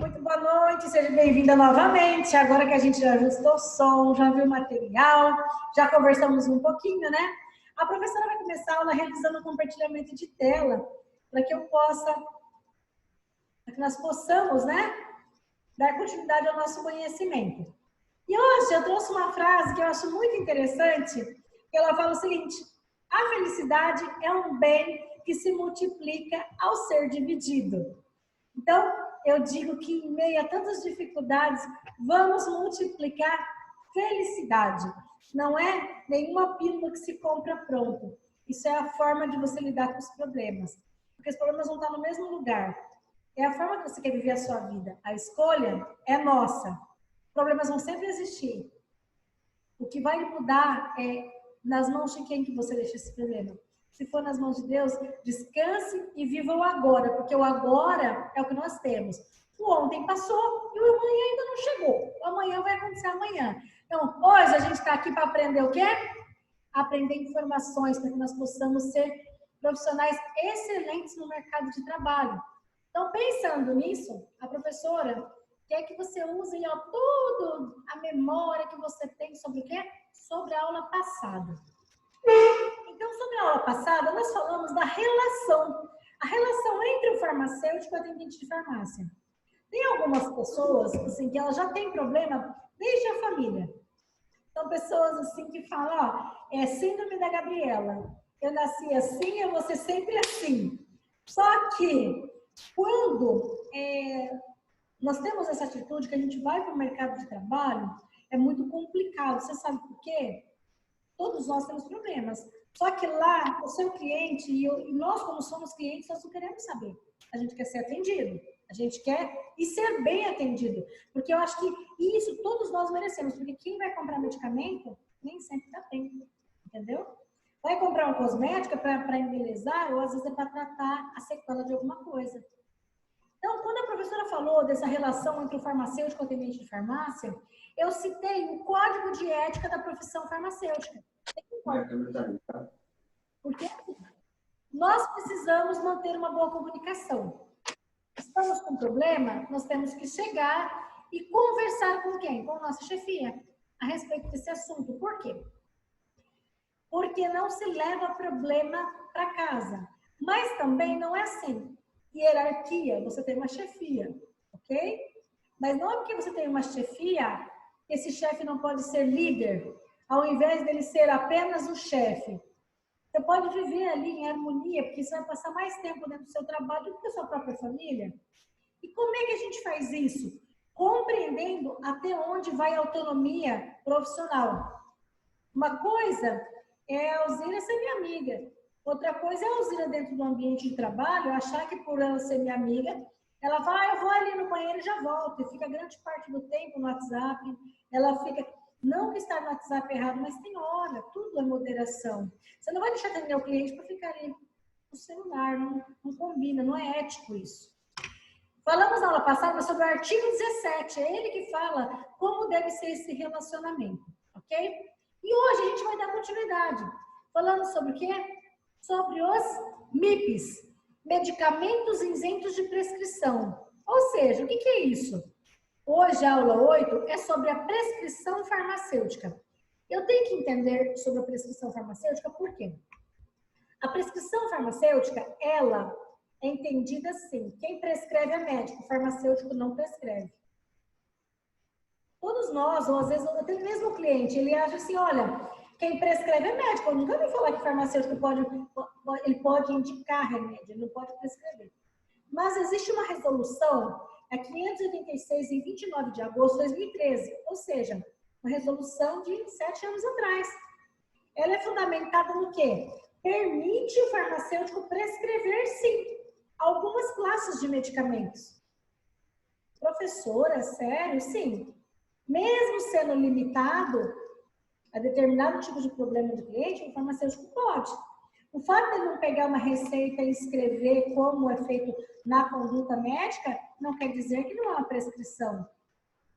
Muito boa noite, seja bem-vinda novamente. Agora que a gente já ajustou o som, já viu o material, já conversamos um pouquinho, né? A professora vai começar a aula realizando o compartilhamento de tela, para que nós possamos, né, dar continuidade ao nosso conhecimento. E hoje eu trouxe uma frase que eu acho muito interessante, que ela fala o seguinte: a felicidade é um bem que se multiplica ao ser dividido. Então, eu digo que em meio a tantas dificuldades, vamos multiplicar felicidade. Não é nenhuma pílula que se compra pronto. Isso é a forma de você lidar com os problemas. Porque os problemas não estão no mesmo lugar. É a forma que você quer viver a sua vida. A escolha é nossa. Os problemas vão sempre existir. O que vai mudar é nas mãos de quem que você deixa esse problema. Se for nas mãos de Deus, descanse e viva o agora, porque o agora é o que nós temos. O ontem passou e o amanhã ainda não chegou. O amanhã vai acontecer amanhã. Então, hoje a gente está aqui para aprender o quê? Aprender informações para que nós possamos ser profissionais excelentes no mercado de trabalho. Então, pensando nisso, a professora quer que você use toda a memória que você tem sobre o quê? Sobre a aula passada. Então, sobre a aula passada, nós falamos da relação. A relação entre o farmacêutico e o atendente de farmácia. Tem algumas pessoas, assim, que elas já têm problema desde a família. São pessoas, assim, que falam, ó, é síndrome da Gabriela. Eu nasci assim, eu vou ser sempre assim. Só que, quando nós temos essa atitude que a gente vai para o mercado de trabalho, é muito complicado. Você sabe por quê? Todos nós temos problemas. Só que lá, o seu cliente e nós, como somos clientes, nós não queremos saber. A gente quer ser atendido. A gente quer e ser bem atendido. Porque eu acho que isso todos nós merecemos. Porque quem vai comprar medicamento, nem sempre está bem. Entendeu? Vai comprar um cosmético para embelezar, ou às vezes é para tratar a sequela de alguma coisa. Então, quando a professora falou dessa relação entre o farmacêutico e o atendente de farmácia, eu citei o código de ética da profissão farmacêutica. Porque nós precisamos manter uma boa comunicação. Estamos com problema, nós temos que chegar e conversar com quem? Com a nossa chefia, a respeito desse assunto. Por quê? Porque não se leva problema para casa. Mas também não é assim. Hierarquia, você tem uma chefia, ok? Mas não é porque você tem uma chefia, esse chefe não pode ser líder, ao invés dele ser apenas o chefe. Você pode viver ali em harmonia, porque você vai passar mais tempo dentro do seu trabalho do que a sua própria família. E como é que a gente faz isso? Compreendendo até onde vai a autonomia profissional. Uma coisa é a Alzira ser minha amiga. Outra coisa é a Alzira dentro do ambiente de trabalho, achar que por ela ser minha amiga, ela vai, eu vou ali no banheiro e já volto. E fica grande parte do tempo no WhatsApp. Ela fica, não que está no WhatsApp errado, mas tem hora, tudo é moderação. Você não vai deixar atender o cliente para ficar ali no celular, não combina, não é ético isso. Falamos na aula passada sobre o artigo 17, é ele que fala como deve ser esse relacionamento, ok? E hoje a gente vai dar continuidade, falando sobre o quê? Sobre os MIPs, medicamentos isentos de prescrição. Ou seja, o que é isso? Hoje, a aula 8 é sobre a prescrição farmacêutica. Eu tenho que entender sobre a prescrição farmacêutica por quê? A prescrição farmacêutica, ela é entendida assim, quem prescreve é médico, o farmacêutico não prescreve. Todos nós, ou às vezes até mesmo o cliente, ele acha assim, olha, quem prescreve é médico. Eu nunca ouvi falar que farmacêutico pode indicar remédio, ele não pode prescrever. Mas existe uma resolução, a 586, em 29 de agosto de 2013, ou seja, uma resolução de 7 anos atrás. Ela é fundamentada no quê? Permite o farmacêutico prescrever, sim, algumas classes de medicamentos. Professora, sério? Sim. Mesmo sendo limitado a determinado tipo de problema do cliente, o farmacêutico pode. O fato de ele não pegar uma receita e escrever como é feito na conduta médica, não quer dizer que não é uma prescrição.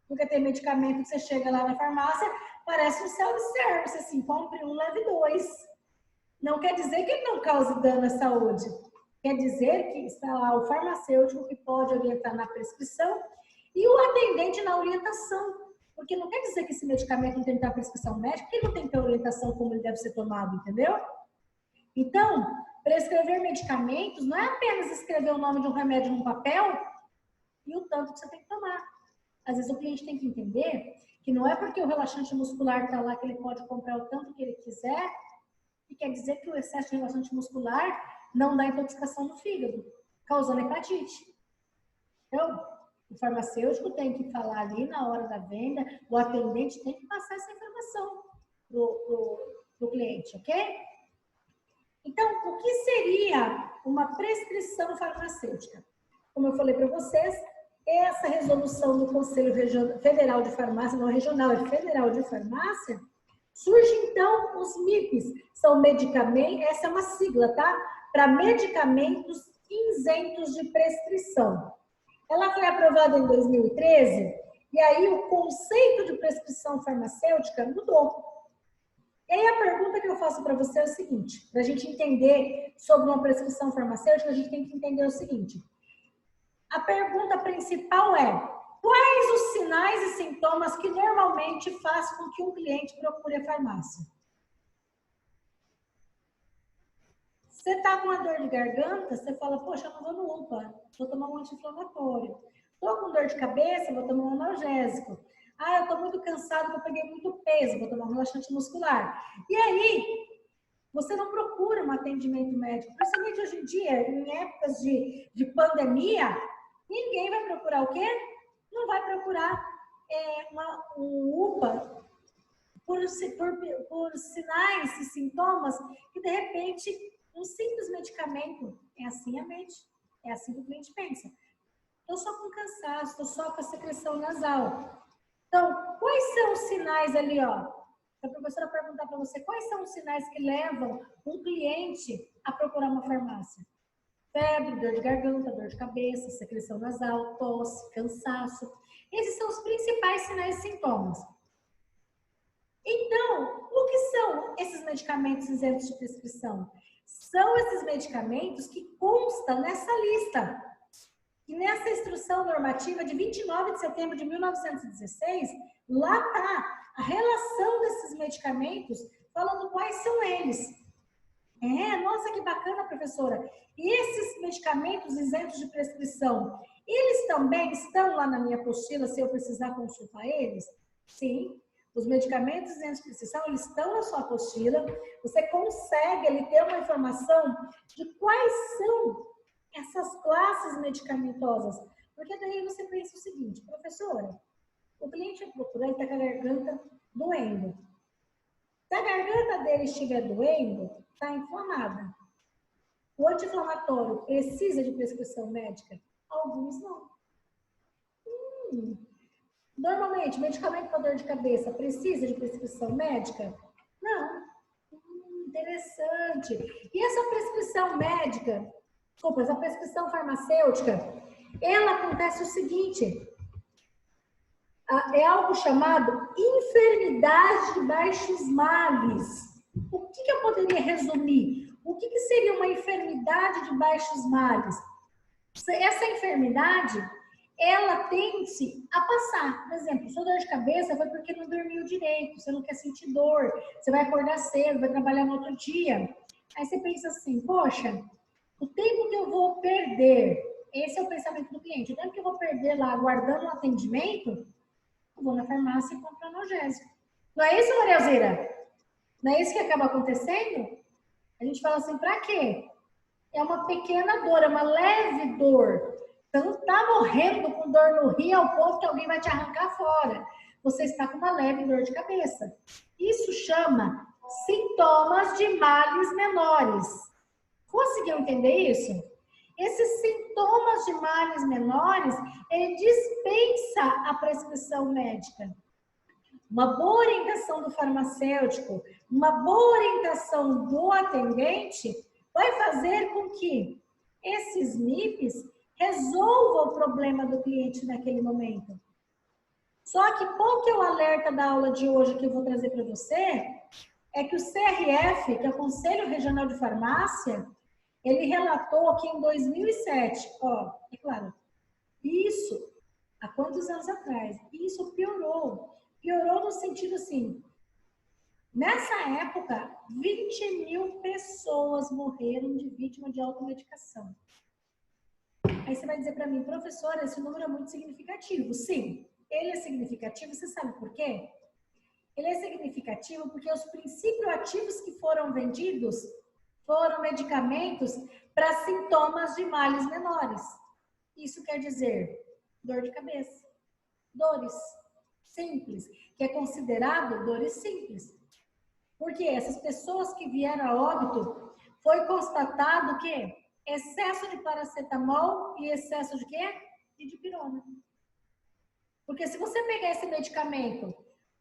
Porque tem medicamento que você chega lá na farmácia, parece um self-service, assim, compre um, leve dois. Não quer dizer que ele não cause dano à saúde. Quer dizer que está lá o farmacêutico que pode orientar na prescrição E o atendente na orientação. Porque não quer dizer que esse medicamento não tem que ter prescrição médica, porque ele não tem que ter orientação como ele deve ser tomado, entendeu? Então, prescrever medicamentos não é apenas escrever o nome de um remédio num papel e o tanto que você tem que tomar. Às vezes o cliente tem que entender que não é porque o relaxante muscular está lá que ele pode comprar o tanto que ele quiser, e quer dizer que o excesso de relaxante muscular não dá intoxicação no fígado, causando hepatite. Então, o farmacêutico tem que falar ali na hora da venda, o atendente tem que passar essa informação pro cliente, ok? Então, o que seria uma prescrição farmacêutica? Como eu falei para vocês, essa resolução do Conselho Federal de Farmácia, não regional, é federal de farmácia, surge então os MIPs, são medicamentos, essa é uma sigla, tá? Para medicamentos isentos de prescrição. Ela foi aprovada em 2013 e aí o conceito de prescrição farmacêutica mudou. E aí a pergunta que eu faço para você é o seguinte, para a gente entender sobre uma prescrição farmacêutica, a gente tem que entender o seguinte. A pergunta principal é, quais os sinais e sintomas que normalmente fazem com que um cliente procure a farmácia? Você está com uma dor de garganta, você fala, poxa, eu não vou no UPA, vou tomar um anti-inflamatório. Estou com dor de cabeça, vou tomar um analgésico. Ah, eu estou muito cansado, eu peguei muito peso, vou tomar um relaxante muscular. E aí, você não procura um atendimento médico. Principalmente hoje em dia, em épocas de pandemia, ninguém vai procurar o quê? Não vai procurar um UPA por sinais e sintomas que, de repente, um simples medicamento é assim a mente, é assim que o cliente pensa. Estou só com cansaço, estou só com a secreção nasal. Então, quais são os sinais ali, ó? Se a professora perguntar para você, quais são os sinais que levam um cliente a procurar uma farmácia? Febre, dor de garganta, dor de cabeça, secreção nasal, tosse, cansaço. Esses são os principais sinais e sintomas. Então, o que são esses medicamentos isentos de prescrição? São esses medicamentos que constam nessa lista. E nessa instrução normativa de 29 de setembro de 1916, lá está a relação desses medicamentos, falando quais são eles. Nossa, que bacana, professora. E esses medicamentos isentos de prescrição, eles também estão lá na minha apostila, se eu precisar consultar eles? Sim. Os medicamentos isentos de prescrição, eles estão na sua apostila. Você consegue ali ter uma informação de quais são essas classes medicamentosas. Porque daí você pensa o seguinte, professora, o cliente procura, ele está com a garganta doendo. Se a garganta dele estiver doendo, está inflamada. O anti-inflamatório precisa de prescrição médica? Alguns não. Normalmente, medicamento para dor de cabeça precisa de prescrição médica? Não. Interessante. E essa prescrição médica, desculpa, essa prescrição farmacêutica, ela acontece o seguinte, é algo chamado enfermidade de baixos males. O que eu poderia resumir? O que seria uma enfermidade de baixos males? Essa enfermidade, ela tende a passar. Por exemplo, sua dor de cabeça foi porque não dormiu direito, você não quer sentir dor, você vai acordar cedo, vai trabalhar no outro dia. Aí você pensa assim, poxa, o tempo que eu vou perder, esse é o pensamento do cliente, o tempo que eu vou perder lá aguardando um atendimento, eu vou na farmácia e compro analgésico. Não é isso, Maria Alzira? Não é isso que acaba acontecendo? A gente fala assim, pra quê? É uma pequena dor, é uma leve dor. Você não está morrendo com dor no rim ao ponto que alguém vai te arrancar fora. Você está com uma leve dor de cabeça. Isso chama sintomas de males menores. Conseguiu entender isso? Esses sintomas de males menores, ele dispensa a prescrição médica. Uma boa orientação do farmacêutico, uma boa orientação do atendente vai fazer com que esses MIPs resolvam o problema do cliente naquele momento. Só que qual que é o alerta da aula de hoje que eu vou trazer para você? É que o CRF, que é o Conselho Regional de Farmácia, ele relatou que em 2007, ó, é claro, isso, muitos anos atrás. E isso piorou. Piorou no sentido assim, nessa época, 20 mil pessoas morreram de vítima de automedicação. Aí você vai dizer para mim, professora, esse número é muito significativo. Sim, ele é significativo. Você sabe por quê? Ele é significativo porque os princípios ativos que foram vendidos foram medicamentos para sintomas de males menores. Isso quer dizer dor de cabeça, dores simples, que é considerado dores simples. Porque essas pessoas que vieram a óbito, foi constatado que excesso de paracetamol e excesso de quê? De dipirona. Porque se você pegar esse medicamento,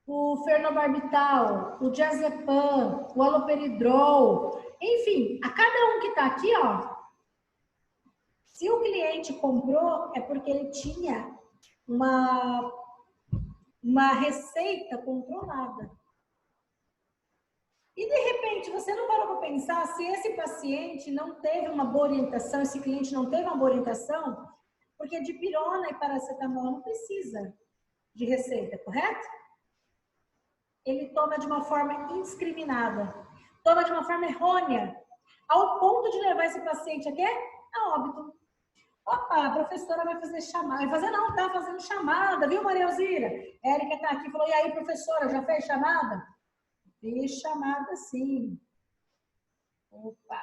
o fenobarbital, o diazepam, o haloperidol, enfim, a cada um que está aqui, ó, se o cliente comprou, é porque ele tinha uma receita controlada. E, de repente, você não parou para pensar se esse paciente não teve uma boa orientação, esse cliente não teve uma boa orientação, porque dipirona e paracetamol não precisa de receita, correto? Ele toma de uma forma indiscriminada, toma de uma forma errônea, ao ponto de levar esse paciente aqui a óbito. Opa, a professora vai fazer chamada. Vai fazer não, tá fazendo chamada, viu, Maria Alzira? Érica tá aqui, falou, e aí, professora, já fez chamada? Fiz chamada sim. Opa.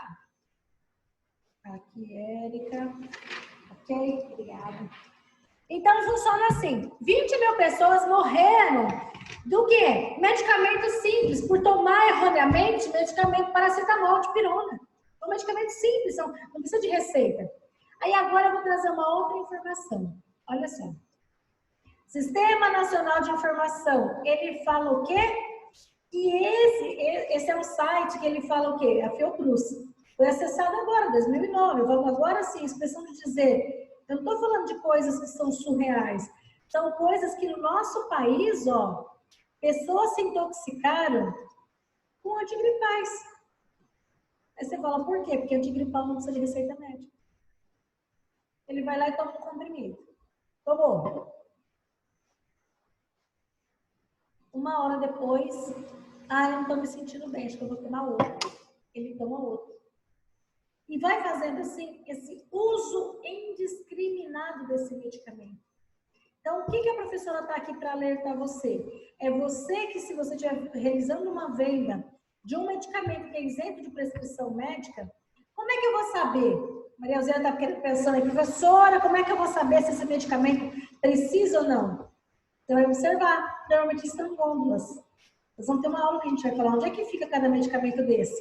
Aqui, Érica. Ok, obrigada. Então, funciona assim. 20 mil pessoas morreram do quê? Medicamento simples, por tomar erroneamente medicamento paracetamol, dipirona. É um medicamento simples, não precisa de receita. Aí agora eu vou trazer uma outra informação. Olha só. Sistema Nacional de Informação, ele fala o quê? E esse é um site que ele fala o quê? A Fiocruz. Foi acessado agora, 2009. Vamos agora sim, expressão de dizer. Eu não estou falando de coisas que são surreais. São coisas que no nosso país, ó, pessoas se intoxicaram com antigripais. Aí você fala, por quê? Porque antigripal não precisa de receita médica. Ele vai lá e toma um comprimido. Tomou. Uma hora depois, eu não estou me sentindo bem, acho que eu vou tomar outro. Ele toma outro. E vai fazendo assim, esse uso indiscriminado desse medicamento. Então, o que a professora está aqui para alertar você? É você que, se você estiver realizando uma venda de um medicamento que é isento de prescrição médica, como é que eu vou saber? Maria Alzira está pensando aí, professora, como é que eu vou saber se esse medicamento precisa ou não? Você vai observar, normalmente estão gôndolas. Nós vamos ter uma aula que a gente vai falar onde é que fica cada medicamento desse.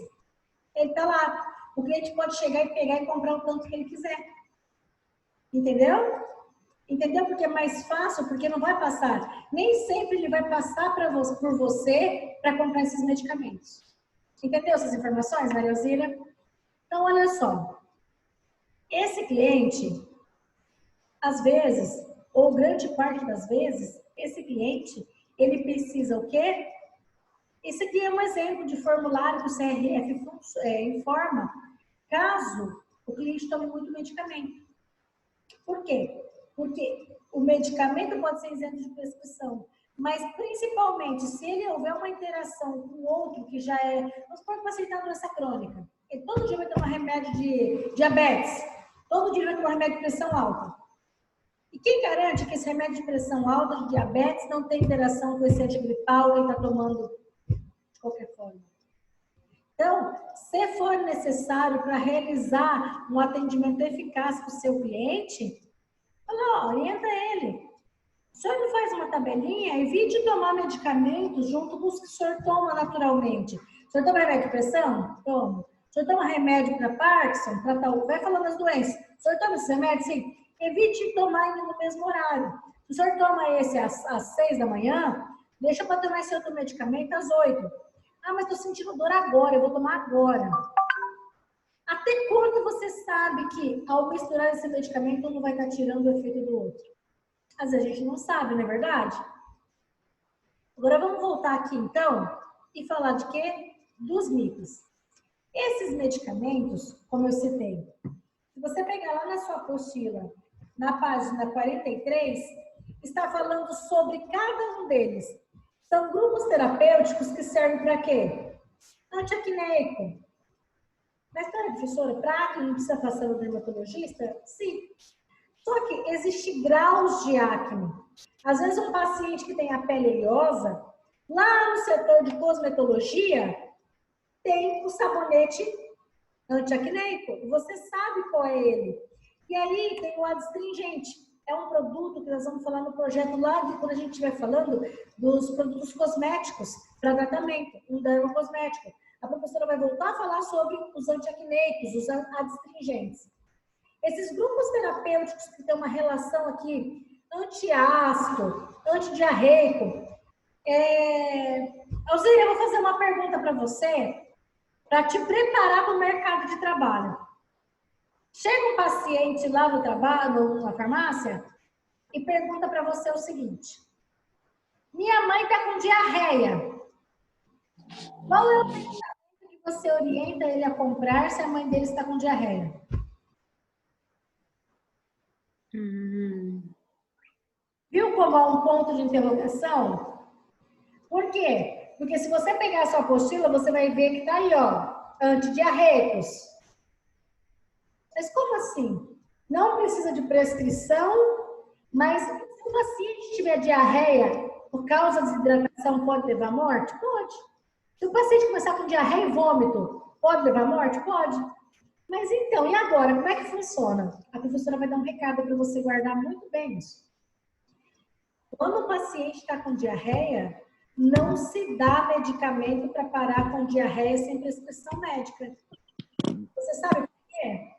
Ele está lá. O cliente pode chegar e pegar e comprar o tanto que ele quiser. Entendeu? Entendeu? Porque é mais fácil, porque não vai passar. Nem sempre ele vai passar por você para comprar esses medicamentos. Entendeu essas informações, Maria Alzira? Então, olha só. Esse cliente, às vezes, ou grande parte das vezes, esse cliente, ele precisa o quê? Esse aqui é um exemplo de formulário que o CRF informa, caso o cliente tome muito medicamento. Por quê? Porque o medicamento pode ser isento de prescrição, mas principalmente se ele houver uma interação com outro que já é, vamos supor que o paciente está doença crônica, ele todo dia vai tomar remédio de diabetes, todo dia vai tomar remédio de pressão alta. E quem garante que esse remédio de pressão alta, de diabetes, não tem interação com esse antigripal que ele está tomando de qualquer forma? Então, se for necessário para realizar um atendimento eficaz para o seu cliente, orienta ele. O senhor não faz uma tabelinha? Evite tomar medicamentos junto com os que o senhor toma naturalmente. O senhor toma remédio de pressão? Toma. O senhor toma remédio para Parkinson? Para tal? Vai falando as doenças. O senhor toma esse remédio? Sim. Evite tomar ainda no mesmo horário. Se o senhor toma esse às 6 da manhã, deixa para tomar esse outro medicamento às 8. Mas estou sentindo dor agora, eu vou tomar agora. Até quando você sabe que ao misturar esse medicamento um não vai estar tirando o efeito do outro? Às vezes a gente não sabe, não é verdade? Agora vamos voltar aqui então e falar de quê? Dos mitos. Esses medicamentos, como eu citei, se você pegar lá na sua apostila, na página 43, está falando sobre cada um deles. São grupos terapêuticos que servem para quê? Antiacneico. Mas, professora, para acne não precisa passar no dermatologista? Sim. Só que existe graus de acne. Às vezes um paciente que tem a pele oleosa, lá no setor de cosmetologia, tem o sabonete antiacneico. Você sabe qual é ele. E aí tem o adstringente. É um produto que nós vamos falar no projeto lá, quando a gente estiver falando dos produtos cosméticos para tratamento, um dermocosmético. A professora vai voltar a falar sobre os antiacneicos, os adstringentes. Esses grupos terapêuticos que têm uma relação aqui antiácido, antidiarreico. Alzira, eu vou fazer uma pergunta para você, para te preparar para o mercado de trabalho. Chega um paciente lá no trabalho, na farmácia, e pergunta para você o seguinte: minha mãe está com diarreia. Qual é o medicamento que você orienta ele a comprar se a mãe dele está com diarreia? Viu como há um ponto de interrogação? Por quê? Porque se você pegar a sua apostila, você vai ver que está aí, ó, antidiarreicos. Mas como assim? Não precisa de prescrição, mas se o paciente tiver diarreia por causa de desidratação, pode levar à morte? Pode. Se o paciente começar com diarreia e vômito, pode levar à morte? Pode. Mas então, e agora? Como é que funciona? A professora vai dar um recado para você guardar muito bem isso. Quando o paciente está com diarreia, não se dá medicamento para parar com diarreia sem prescrição médica. Você sabe por quê?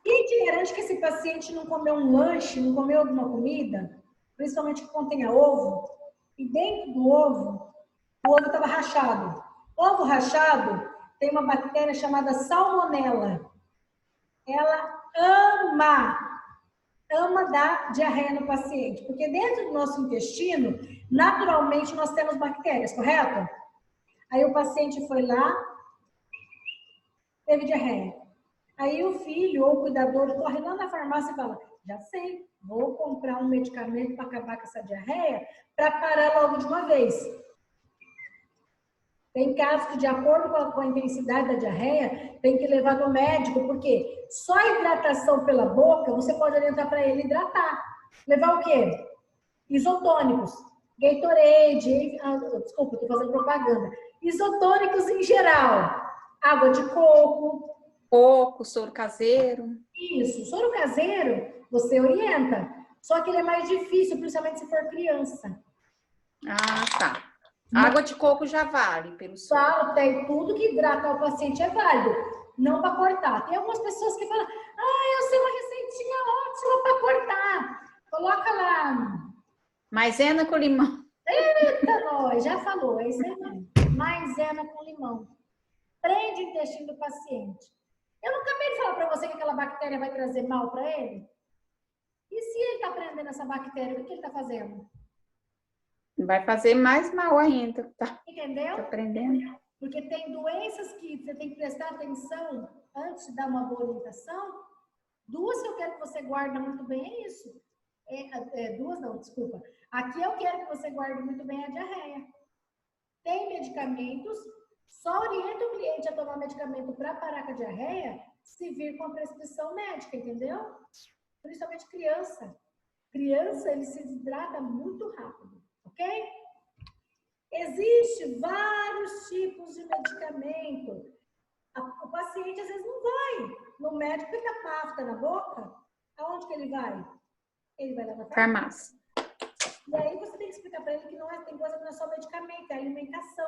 Quem te garante que esse paciente não comeu um lanche, não comeu alguma comida, principalmente que contenha ovo, e dentro do ovo, o ovo estava rachado. Ovo rachado tem uma bactéria chamada salmonela. Ela ama dar diarreia no paciente, porque dentro do nosso intestino, naturalmente, nós temos bactérias, correto? Aí o paciente foi lá, teve diarreia. Aí o filho ou o cuidador corre lá na farmácia e fala: já sei, vou comprar um medicamento para acabar com essa diarreia, para parar logo de uma vez. Tem casos que, de acordo com a intensidade da diarreia, tem que levar no médico, porque só a hidratação pela boca, você pode orientar para ele hidratar. Levar o quê? Isotônicos. Gatorade, desculpa, estou fazendo propaganda. Isotônicos em geral. Água de coco. Coco, soro caseiro. Isso, soro caseiro, você orienta. Só que ele é mais difícil, principalmente se for criança. Ah, tá. Água de coco já vale pelo soro. Claro, tem tudo que hidrata o paciente é válido. Não para cortar. Tem algumas pessoas que falam: eu sei uma receitinha ótima para cortar. Coloca lá. Maisena com limão. Eita, nós, já falou, é isso aí mesmo. Maisena com limão. Prende o intestino do paciente. Eu não acabei de falar para você que aquela bactéria vai trazer mal para ele? E se ele está prendendo essa bactéria, o que ele está fazendo? Vai fazer mais mal ainda, tá? Entendeu? Tá prendendo. Porque tem doenças que você tem que prestar atenção antes de dar uma boa orientação. Duas que eu quero que você guarde muito bem é isso. Duas não, desculpa. Aqui eu quero que você guarde muito bem a diarreia. Tem medicamentos, só orienta o cliente a tomar medicamento para parar com a diarreia se vir com a prescrição médica, entendeu? Principalmente criança. Criança, ele se desidrata muito rápido, ok? Existem vários tipos de medicamento. O paciente, às vezes, não vai no médico e fica pafta na boca. Aonde que ele vai? Ele vai lá na farmácia. E aí você tem que explicar para ele que não é, tem coisa que não é só medicamento, é alimentação.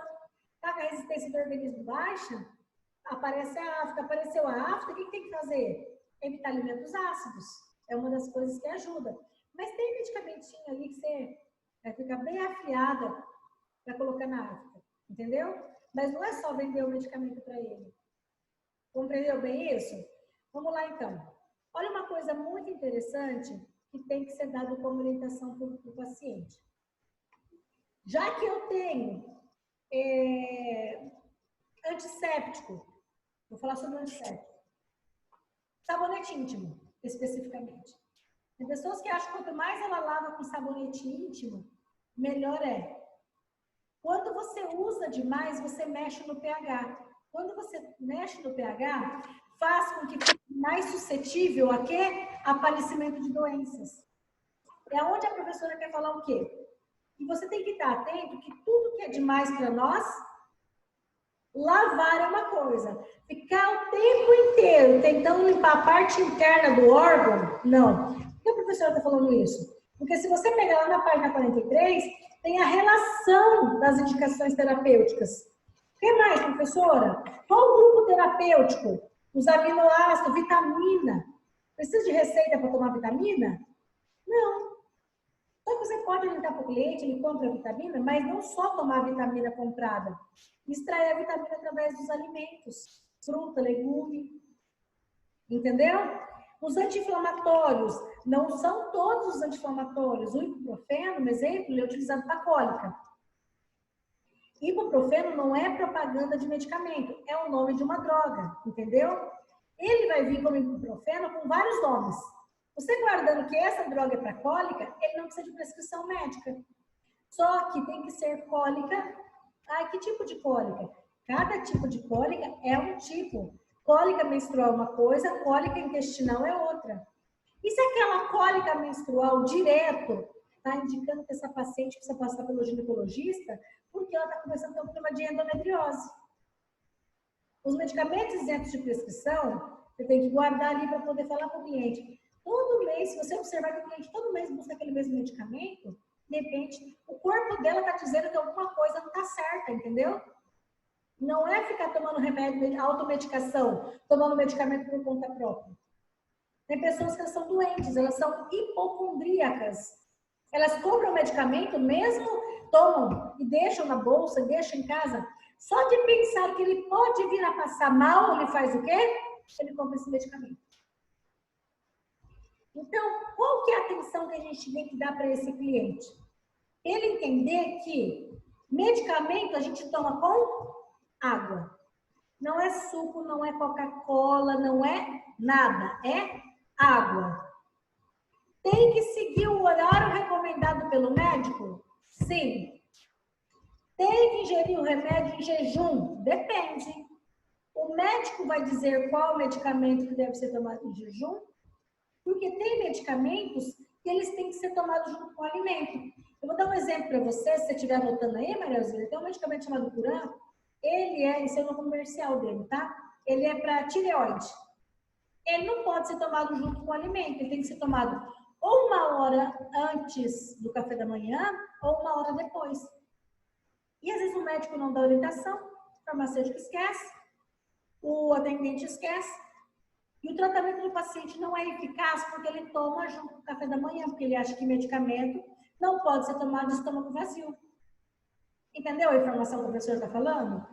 Tá com a resistência do organismo baixa, aparece a afta. Apareceu a afta, o que tem que fazer? Evitar alimentos ácidos. É uma das coisas que ajuda. Mas tem medicamentinho ali que você vai ficar bem afiada para colocar na afta, entendeu? Mas não é só vender o medicamento para ele. Compreendeu bem isso? Vamos lá, então. Olha uma coisa muito interessante que tem que ser dado como orientação para o paciente. Já que eu tenho antisséptico, vou falar sobre o antisséptico. Sabonete íntimo, especificamente. Tem pessoas que acham que quanto mais ela lava com sabonete íntimo, melhor é. Quando você usa demais, você mexe no pH. Quando você mexe no pH, faz com que fique mais suscetível a quê? Aparecimento de doenças. É onde a professora quer falar o quê? E você tem que estar atento que tudo que é demais para nós, lavar é uma coisa. Ficar o tempo inteiro tentando limpar a parte interna do órgão, não. Por que a professora está falando isso? Porque se você pegar lá na página 43, tem a relação das indicações terapêuticas. O que mais, professora? Qual o grupo terapêutico? Os aminoácidos, vitamina. Precisa de receita para tomar vitamina? Não. Só que você pode orientar para o cliente, ele compra a vitamina, mas não só tomar a vitamina comprada. Extrair a vitamina através dos alimentos. Fruta, legume. Entendeu? Os anti-inflamatórios, não são todos os anti-inflamatórios. O ibuprofeno, por exemplo, ele é utilizado para cólica. Ibuprofeno não é propaganda de medicamento, é o nome de uma droga, entendeu? Ele vai vir como ibuprofeno com vários nomes. Você guardando que essa droga é para cólica, ele não precisa de prescrição médica. Só que tem que ser cólica. Ah, que tipo de cólica? Cada tipo de cólica é um tipo. Cólica menstrual é uma coisa, cólica intestinal é outra. E se aquela cólica menstrual direto está indicando que essa paciente precisa passar pelo ginecologista, porque ela está começando a ter um problema de endometriose. Os medicamentos isentos de prescrição, você tem que guardar ali para poder falar para o cliente. Todo mês, se você observar que o cliente todo mês busca aquele mesmo medicamento, de repente, o corpo dela está dizendo que alguma coisa não está certa, entendeu? Não é ficar tomando remédio, automedicação, tomando medicamento por conta própria. Tem pessoas que são doentes, elas são hipocondríacas. Elas compram medicamento mesmo, tomam e deixam na bolsa, deixam em casa. Só de pensar que ele pode vir a passar mal, ele faz o quê? Ele compra esse medicamento. Então, qual que é a atenção que a gente tem que dar para esse cliente? Ele entender que medicamento a gente toma com água. Não é suco, não é Coca-Cola, não é nada. É água. Tem que seguir o horário recomendado pelo médico? Sim. Tem que ingerir o remédio em jejum? Depende. O médico vai dizer qual medicamento que deve ser tomado em jejum? Porque tem medicamentos que eles têm que ser tomados junto com o alimento. Eu vou dar um exemplo para você, se você estiver anotando aí, Marielzinha. Tem um medicamento chamado Curan. Esse é o comercial dele, tá? Ele é para tireoide. Ele não pode ser tomado junto com o alimento. Ele tem que ser tomado ou 1 hora antes do café da manhã ou 1 hora depois. E às vezes o médico não dá orientação, o farmacêutico esquece, o atendente esquece. E o tratamento do paciente não é eficaz porque ele toma junto com o café da manhã, porque ele acha que medicamento não pode ser tomado de estômago vazio. Entendeu a informação que o professor está falando?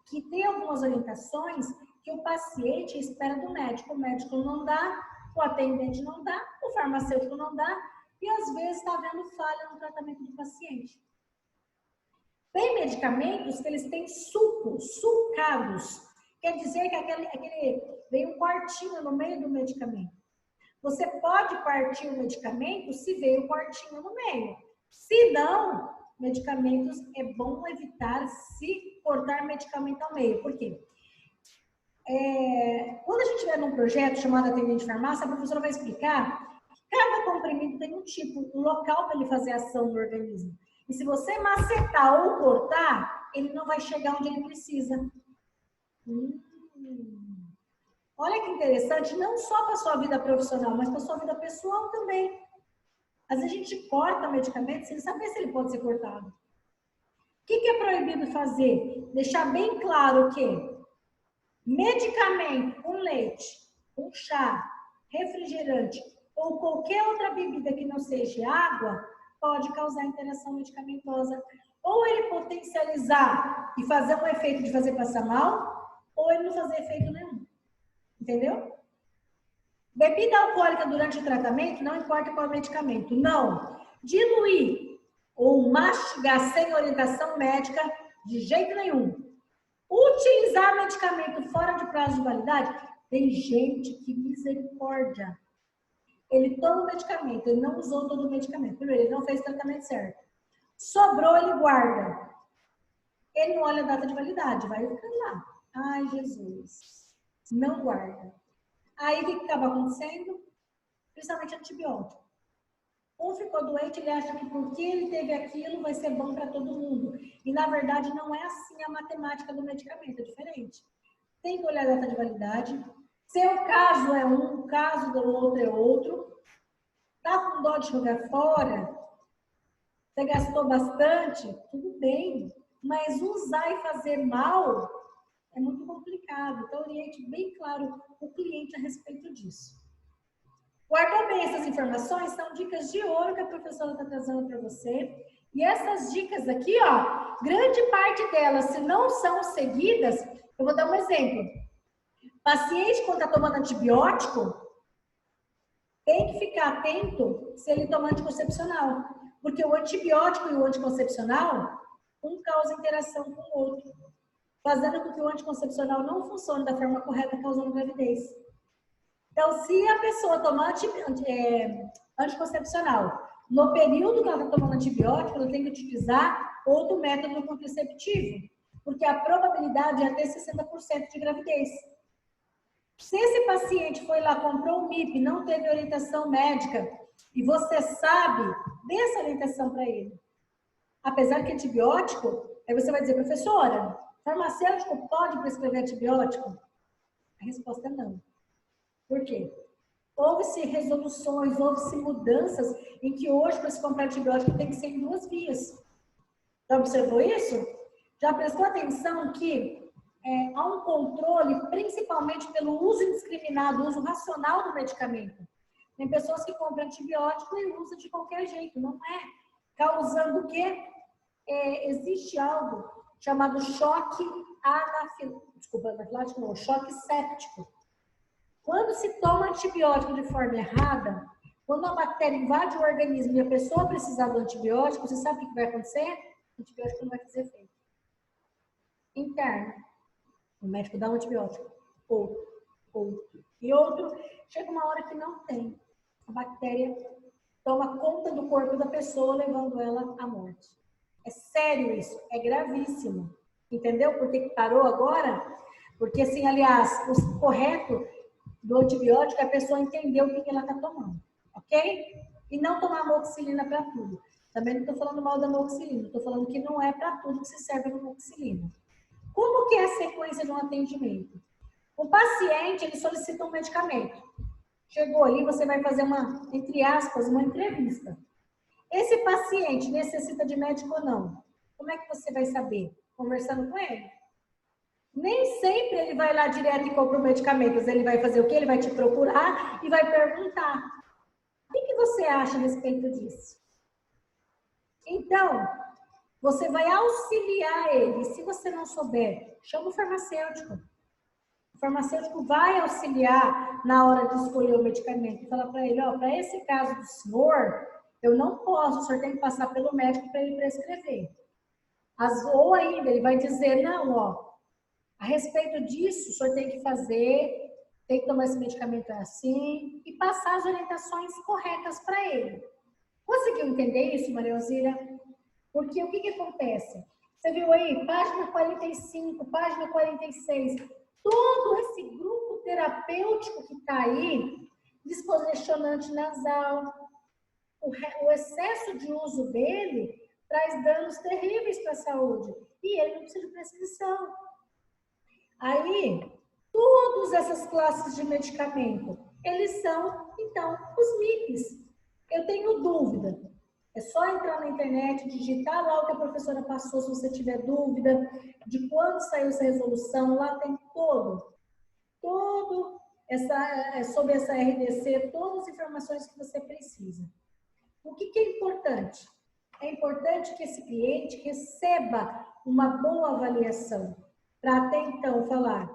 Que tem algumas orientações que o paciente espera do médico. O médico não dá, o atendente não dá, o farmacêutico não dá, e às vezes está havendo falha no tratamento do paciente. Tem medicamentos que eles têm sulcados. Quer dizer que vem um quartinho no meio do medicamento. Você pode partir o medicamento se veio um quartinho no meio. Se não, medicamentos é bom evitar se cortar medicamento ao meio. Por quê? Quando a gente estiver num projeto chamado Atendente de Farmácia, a professora vai explicar que cada comprimido tem um tipo, um local para ele fazer ação no organismo. E se você macetar ou cortar, ele não vai chegar onde ele precisa. Olha que interessante, não só para a sua vida profissional, mas para a sua vida pessoal também. Às vezes a gente corta medicamento sem saber se ele pode ser cortado. O que é proibido fazer? Deixar bem claro que medicamento com leite, com chá, refrigerante ou qualquer outra bebida que não seja água pode causar interação medicamentosa. Ou ele potencializar e fazer um efeito de fazer passar mal, ou ele não fazer efeito nenhum. Entendeu? Bebida alcoólica durante o tratamento, não importa qual medicamento. Não. Diluir ou mastigar sem orientação médica, de jeito nenhum. Utilizar medicamento fora de prazo de validade, tem gente que misericórdia. Ele toma o medicamento, ele não usou todo o medicamento. Primeiro, ele não fez o tratamento certo. Sobrou, ele guarda. Ele não olha a data de validade, vai ficando lá. Ai, Jesus. Não guarda. Aí, o que acaba acontecendo? Principalmente antibiótico. Um ficou doente, ele acha que porque ele teve aquilo vai ser bom para todo mundo. E, na verdade, não é assim a matemática do medicamento, é diferente. Tem que olhar a data de validade. Seu caso é um, o caso do outro é outro. Tá com dó de jogar fora? Você gastou bastante? Tudo bem. Mas usar e fazer mal é muito complicado. Então, oriente bem claro o cliente a respeito disso. Guardou bem essas informações? São dicas de ouro que a professora está trazendo para você. E essas dicas aqui, ó, grande parte delas, se não são seguidas, eu vou dar um exemplo. Paciente, quando está tomando antibiótico, tem que ficar atento se ele toma anticoncepcional. Porque o antibiótico e o anticoncepcional, um causa interação com o outro, fazendo com que o anticoncepcional não funcione da forma correta, causando gravidez. Então, se a pessoa tomar anticoncepcional, no período que ela está tomando antibiótico, ela tem que utilizar outro método contraceptivo, porque a probabilidade é até 60% de gravidez. Se esse paciente foi lá, comprou um MIP, não teve orientação médica, e você sabe, dê essa orientação para ele. Apesar que antibiótico, aí você vai dizer, professora, farmacêutico pode prescrever antibiótico? A resposta é não. Por quê? Houve-se resoluções, houve-se mudanças em que hoje, para se comprar antibiótico, tem que ser em 2 vias. Já observou isso? Já prestou atenção que há um controle, principalmente pelo uso indiscriminado, uso racional do medicamento. Tem pessoas que compram antibiótico e usam de qualquer jeito, não é? Causando o quê? Existe algo chamado choque anafilático, não, choque séptico. Quando se toma antibiótico de forma errada, quando a bactéria invade o organismo e a pessoa precisar do antibiótico, você sabe o que vai acontecer? O antibiótico não vai fazer efeito. Interno. O médico dá um antibiótico. Outro. E outro, chega uma hora que não tem. A bactéria toma conta do corpo da pessoa, levando ela à morte. É sério isso, é gravíssimo. Entendeu por que parou agora? Porque, assim, aliás, o correto do antibiótico é a pessoa entender o que ela está tomando, ok? E não tomar amoxicilina para tudo. Também não estou falando mal da amoxicilina, estou falando que não é para tudo que se serve a amoxicilina. Como que é a sequência de um atendimento? O paciente, ele solicita um medicamento. Chegou ali, você vai fazer uma, entre aspas, uma entrevista. Esse paciente necessita de médico ou não? Como é que você vai saber? Conversando com ele. Nem sempre ele vai lá direto e compra o medicamento. Ele vai fazer o quê? Ele vai te procurar e vai perguntar. O que você acha a respeito disso? Então, você vai auxiliar ele. Se você não souber, chama o farmacêutico. O farmacêutico vai auxiliar na hora de escolher o medicamento. Fala para ele, ó, para esse caso do senhor, eu não posso, o senhor tem que passar pelo médico para ele prescrever. Ou ainda, ele vai dizer, não, ó, a respeito disso, o senhor tem que fazer, tem que tomar esse medicamento assim, e passar as orientações corretas para ele. Conseguiu entender isso, Maria Alzira? Porque o que acontece? Você viu aí, página 45, página 46, todo esse grupo terapêutico que está aí, descongestionante nasal, o excesso de uso dele traz danos terríveis para a saúde. E ele não precisa de prescrição. Aí, todas essas classes de medicamento, eles são, então, os MIPs. Eu tenho dúvida. É só entrar na internet, digitar lá o que a professora passou, se você tiver dúvida de quando saiu essa resolução, lá tem sobre essa RDC, todas as informações que você precisa. O que é importante? É importante que esse cliente receba uma boa avaliação, para até então falar,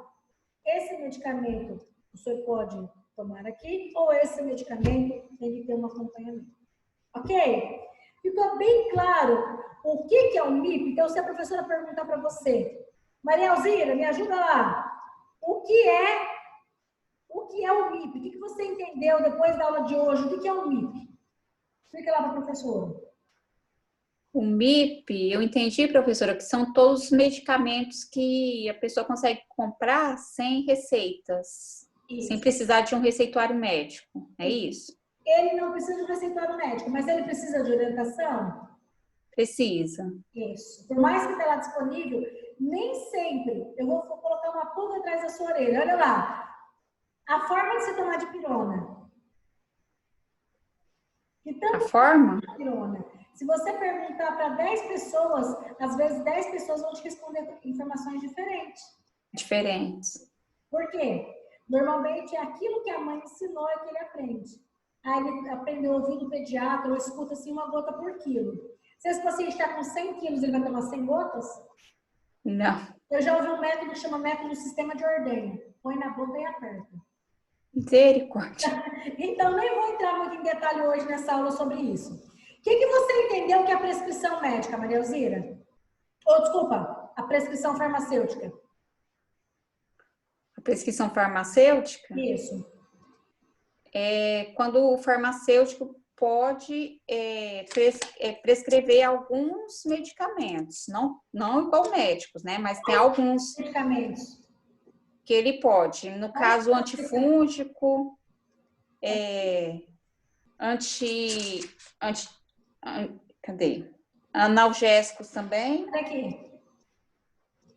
esse medicamento o senhor pode tomar aqui, ou esse medicamento tem que ter um acompanhamento. Ok? Ficou bem claro o que é o MIP? Então, se a professora perguntar para você, Maria Alzira, me ajuda lá, o que é O que é o MIP? O que você entendeu depois da aula de hoje? O que é o MIP? Explica lá para a professora. O MIP, eu entendi, professora, que são todos os medicamentos que a pessoa consegue comprar sem receitas, sem precisar de um receituário médico, é isso? Ele não precisa de um receituário médico, mas ele precisa de orientação? Precisa. Isso. Por mais que esteja lá disponível, nem sempre. Eu vou colocar uma pulga atrás da sua orelha. Olha lá. A forma de se tomar dipirona. A forma? Dipirona. Se você perguntar para 10 pessoas, às vezes 10 pessoas vão te responder informações diferentes. Diferentes. Por quê? Normalmente é aquilo que a mãe ensinou é que ele aprende. Aí ele aprendeu ouvindo o pediatra ou escuta assim uma gota por quilo. Se esse paciente está com 100 quilos, ele vai tomar 100 gotas? Não. Eu já ouvi um método que chama método sistema de ordenha. Põe na boca e aperta. Misericórdia. Então, nem vou entrar muito em detalhe hoje nessa aula sobre isso. O que você entendeu que é a prescrição médica, Maria Elzira? Ou, desculpa, a prescrição farmacêutica. A prescrição farmacêutica? Isso. É quando o farmacêutico pode prescrever alguns medicamentos, não igual médicos, né? Mas tem alguns medicamentos que ele pode. No caso, antifúngico, cadê? Analgésicos também. Olha aqui.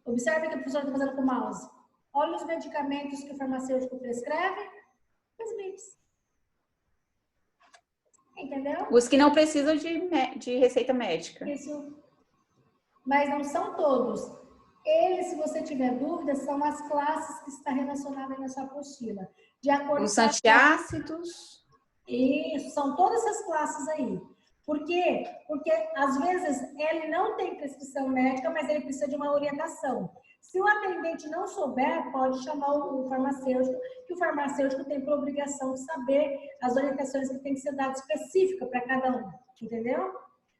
Observe o que a professora está fazendo com o mouse. Olha os medicamentos que o farmacêutico prescreve. Os MIPs. Entendeu? Os que não precisam de receita médica. Isso. Mas não são todos. Eles, se você tiver dúvidas, são as classes que estão relacionadas na sua apostila. De acordo os antiácidos. Isso, são todas essas classes aí. Por quê? Porque, às vezes, ele não tem prescrição médica, mas ele precisa de uma orientação. Se o atendente não souber, pode chamar o farmacêutico, que o farmacêutico tem por obrigação de saber as orientações que tem que ser dadas específicas para cada um, entendeu?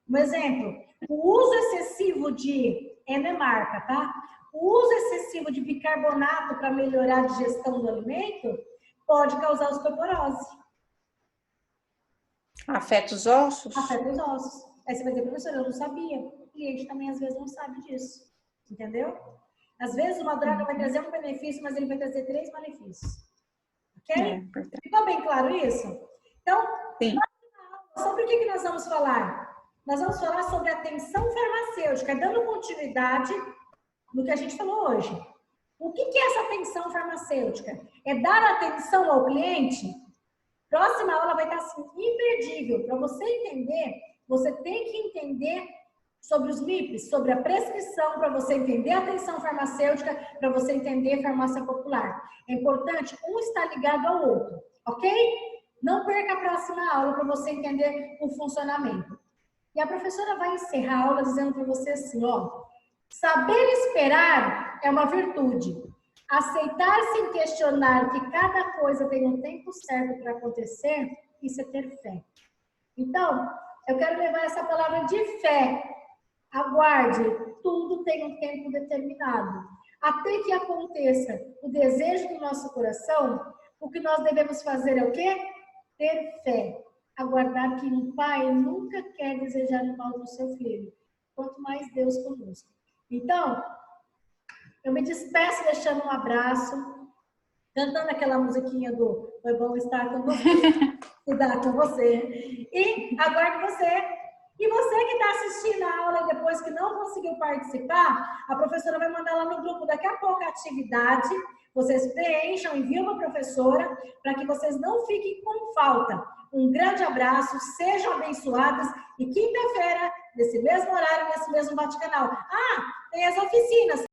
Um exemplo, o uso excessivo de marca, tá? O uso excessivo de bicarbonato para melhorar a digestão do alimento pode causar osteoporose. Afeta os ossos? Afeta os ossos. Aí você vai dizer, professor, eu não sabia. O cliente também, às vezes, não sabe disso. Entendeu? Às vezes, uma droga vai trazer um benefício, mas ele vai trazer 3 malefícios. Ok? Ficou bem claro isso? Então, sim. Sobre o que nós vamos falar? Nós vamos falar sobre atenção farmacêutica, dando continuidade no que a gente falou hoje. O que é essa atenção farmacêutica? É dar atenção ao cliente? Próxima aula vai estar assim, imperdível. Para você entender, você tem que entender sobre os MIPs, sobre a prescrição, para você entender a atenção farmacêutica, para você entender farmácia popular. É importante, um estar ligado ao outro, ok? Não perca a próxima aula para você entender o funcionamento. E a professora vai encerrar a aula dizendo para você assim, ó, saber esperar é uma virtude. Aceitar sem questionar que cada coisa tem um tempo certo para acontecer, isso é ter fé. Então, eu quero levar essa palavra de fé. Aguarde, tudo tem um tempo determinado. Até que aconteça o desejo do nosso coração, o que nós devemos fazer é o quê? Ter fé. Aguardar que um pai nunca quer desejar o mal do seu filho. Quanto mais Deus conosco. Então, eu me despeço deixando um abraço, cantando aquela musiquinha do Foi bom estar com você, estudar com você. E aguardo você. E você que está assistindo a aula e depois que não conseguiu participar, a professora vai mandar lá no grupo daqui a pouco a atividade. Vocês preencham, enviam para a professora para que vocês não fiquem com falta. Um grande abraço, sejam abençoados e quinta-feira, nesse mesmo horário, nesse mesmo bate-canal. Ah, tem as oficinas.